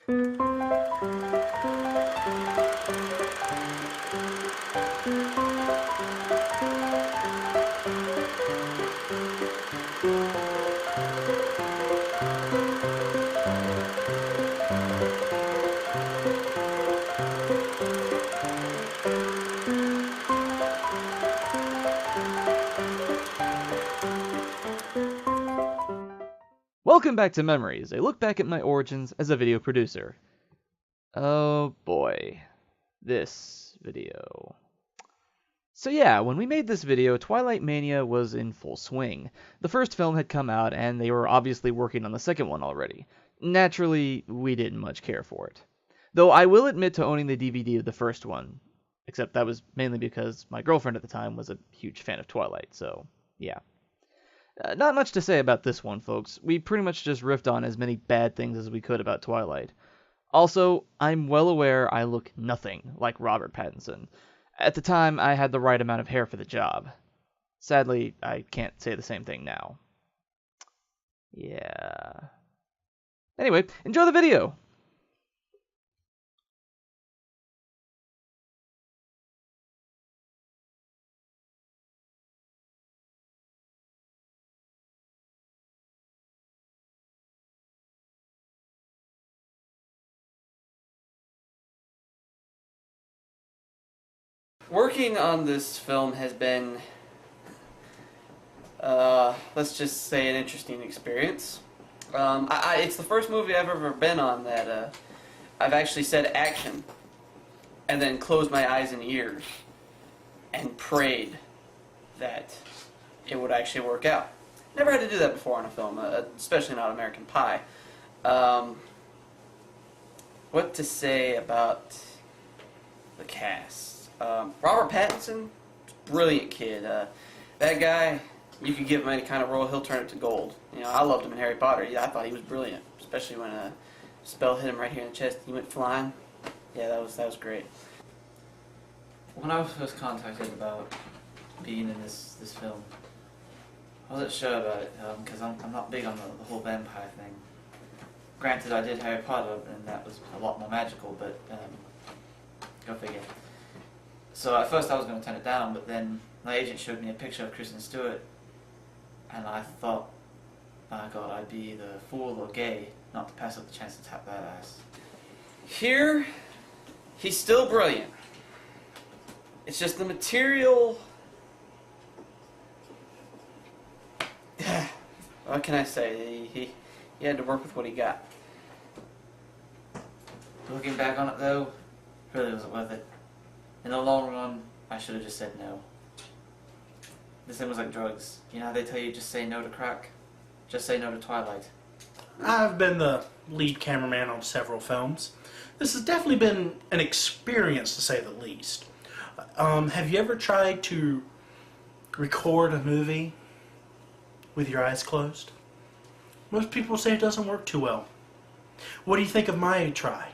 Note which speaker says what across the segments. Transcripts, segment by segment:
Speaker 1: Welcome back to Memories, a look back at my origins as a video producer. Oh boy, this video. So yeah, when we made this video, Twilight mania was in full swing. The first film had come out, and they were obviously working on the second one already. Naturally, we didn't much care for it. Though I will admit to owning the DVD of the first one, except that was mainly because my girlfriend at the time was a huge fan of Twilight, so yeah. Not much to say about this one, folks. We pretty much just riffed on as many bad things as we could about Twilight. Also, I'm well aware I look nothing like Robert Pattinson. At the time, I had the right amount of hair for the job. Sadly, I can't say the same thing now. Yeah. Anyway, enjoy the video!
Speaker 2: Working on this film has been, let's just say, an interesting experience. It's the first movie I've ever been on that I've actually said action and then closed my eyes and ears and prayed that it would actually work out. Never had to do that before on a film, especially not American Pie. What to say about the cast? Robert Pattinson, brilliant kid. That guy, you could give him any kind of role, he'll turn it to gold. You know, I loved him in Harry Potter. Yeah, I thought he was brilliant, especially when a spell hit him right here in the chest. He went flying. Yeah, that was great.
Speaker 3: When I was first contacted about being in this film, I wasn't sure about it because I'm not big on the whole vampire thing. Granted, I did Harry Potter, and that was a lot more magical, but go figure. So at first I was going to turn it down, but then my agent showed me a picture of Kristen Stewart, and I thought, my God, I'd be either fool or gay not to pass up the chance to tap that ass.
Speaker 2: Here, he's still brilliant. It's just the material. What can I say? He had to work with what he got.
Speaker 3: Looking back on it though, really wasn't worth it. In the long run, I should have just said no. This thing was like drugs. You know how they tell you just say no to crack? Just say no to Twilight.
Speaker 4: I've been the lead cameraman on several films. This has definitely been an experience, to say the least. Have you ever tried to record a movie with your eyes closed? Most people say it doesn't work too well. What do you think of my try?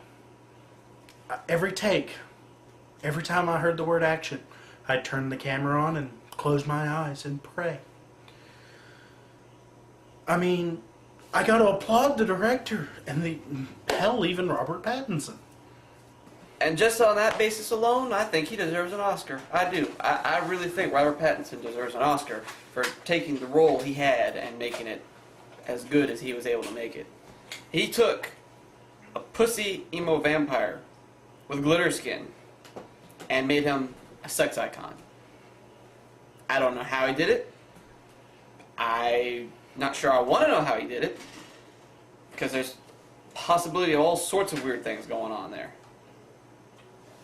Speaker 4: Every take, every time I heard the word action, I'd turn the camera on and close my eyes and pray. I mean, I gotta applaud the director and hell, even Robert Pattinson.
Speaker 2: And just on that basis alone, I think he deserves an Oscar. I do. I really think Robert Pattinson deserves an Oscar for taking the role he had and making it as good as he was able to make it. He took a pussy emo vampire with glitter skin and made him a sex icon. I don't know how he did it. I'm not sure I want to know how he did it, because there's possibility of all sorts of weird things going on there.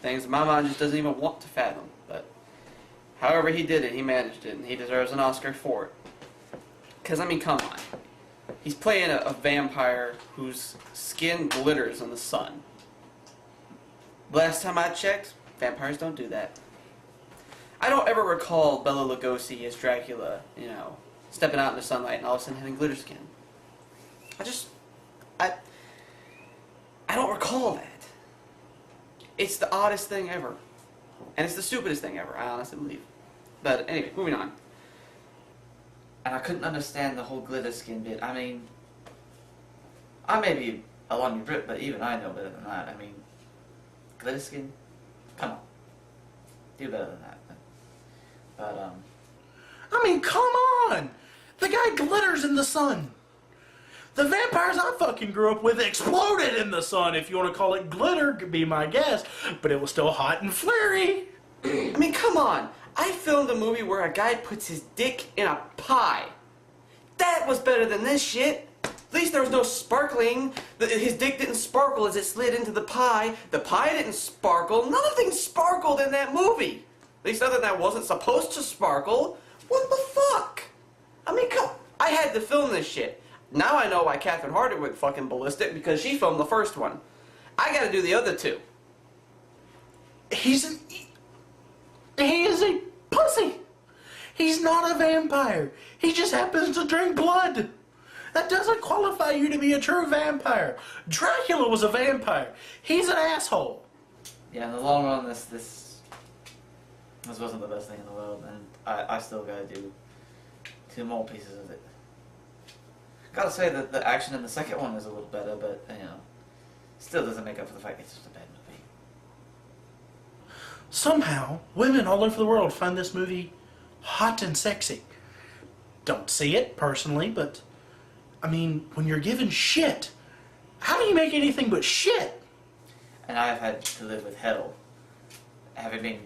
Speaker 2: Things my mind just doesn't even want to fathom. But however he did it, he managed it, and he deserves an Oscar for it. Because, I mean, come on. He's playing a vampire whose skin glitters in the sun. Last time I checked, vampires don't do that. I don't ever recall Bela Lugosi as Dracula, you know, stepping out in the sunlight and all of a sudden having glitter skin. I don't recall that. It's the oddest thing ever. And it's the stupidest thing ever, I honestly believe. But anyway, moving on.
Speaker 3: And I couldn't understand the whole glitter skin bit. I mean, I may be along your drip, but even I know better than that. I mean, glitter skin? Come on. Do better than that. But,
Speaker 4: I mean, come on! The guy glitters in the sun. The vampires I fucking grew up with exploded in the sun. If you want to call it glitter, could be my guess. But it was still hot and flary.
Speaker 2: I mean, come on. I filmed a movie where a guy puts his dick in a pie. That was better than this shit. At least there was no sparkling. His dick didn't sparkle as it slid into the pie. The pie didn't sparkle. Nothing sparkled in that movie. At least other than that wasn't supposed to sparkle. What the fuck? I mean, come. I had to film this shit. Now I know why Catherine Harder went fucking ballistic, because she filmed the first one. I gotta do the other two.
Speaker 4: He is a pussy. He's not a vampire. He just happens to drink blood. That doesn't qualify you to be a true vampire. Dracula was a vampire. He's an asshole.
Speaker 3: yeah, in the long run, this wasn't the best thing in the world, and I still gotta do 2 more pieces of it. Gotta say that the action in the second one is a little better, but, you know, still doesn't make up for the fact it's just a bad movie.
Speaker 4: Somehow, women all over the world find this movie hot and sexy. Don't see it personally, but I mean, when you're given shit, how do you make anything but shit?
Speaker 3: And I've had to live with hell, having been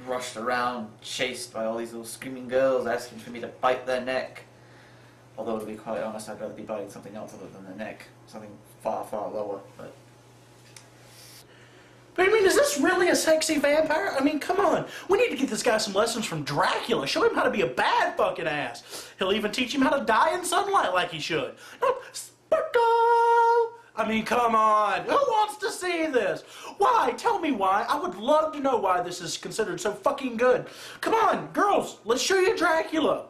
Speaker 3: rushed around, chased by all these little screaming girls asking for me to bite their neck. Although, to be quite honest, I'd rather be biting something else other than the neck. Something far, far lower, but...
Speaker 4: But I mean, is this really a sexy vampire? I mean, come on. We need to get this guy some lessons from Dracula. Show him how to be a bad fucking ass. He'll even teach him how to die in sunlight like he should. No, sparkle! I mean, come on. Who wants to see this? Why? Tell me why. I would love to know why this is considered so fucking good. Come on, girls. Let's show you Dracula.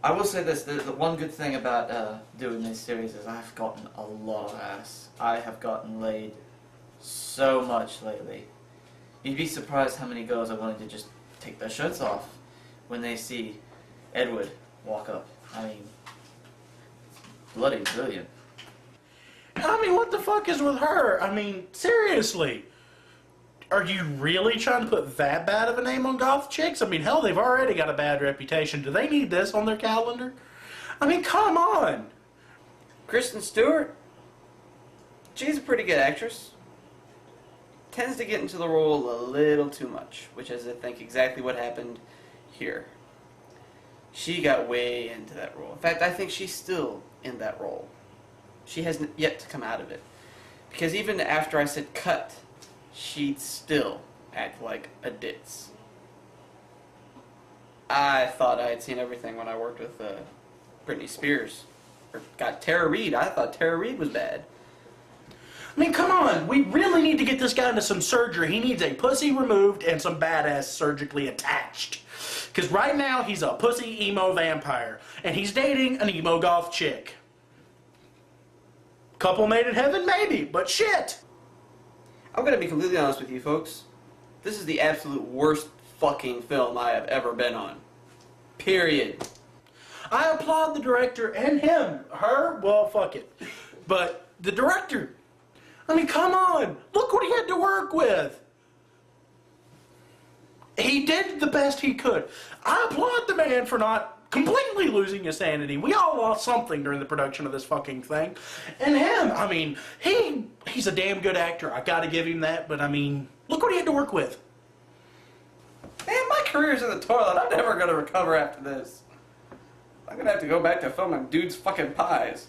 Speaker 3: I will say this, the one good thing about doing this series is I've gotten a lot of ass. I have gotten laid so much lately. You'd be surprised how many girls are willing to just take their shirts off when they see Edward walk up. I mean, bloody brilliant.
Speaker 4: I mean, what the fuck is with her? I mean, seriously. Are you really trying to put that bad of a name on goth chicks? I mean, hell, they've already got a bad reputation. Do they need this on their calendar? I mean, come on.
Speaker 2: Kristen Stewart, she's a pretty good actress. Tends to get into the role a little too much, which is, I think, exactly what happened here. She got way into that role. In fact, I think she's still in that role. She hasn't yet to come out of it. Because even after I said cut, she'd still act like a ditz. I thought I had seen everything when I worked with Britney Spears. Or got Tara Reid. I thought Tara Reid was bad.
Speaker 4: I mean, come on. We really need to get this guy into some surgery. He needs a pussy removed and some badass surgically attached. Because right now, he's a pussy emo vampire. And he's dating an emo goth chick. Couple made in heaven? Maybe. But shit.
Speaker 2: I'm going to be completely honest with you folks. This is the absolute worst fucking film I have ever been on. Period.
Speaker 4: I applaud the director and him. Her? Well, fuck it. But the director, I mean, come on. Look what he had to work with. He did the best he could. I applaud the man for not completely losing his sanity. We all lost something during the production of this fucking thing. And him, I mean, he's a damn good actor. I gotta give him that, but I mean, look what he had to work with.
Speaker 2: Man, my career's in the toilet. I'm never going to recover after this. I'm going to have to go back to filming dudes' fucking pies.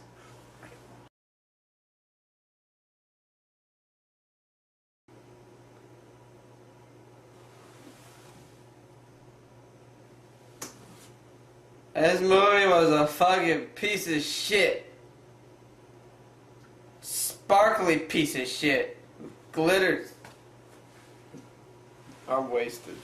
Speaker 2: This movie was a fucking piece of shit. Sparkly piece of shit. Glitters. I'm wasted.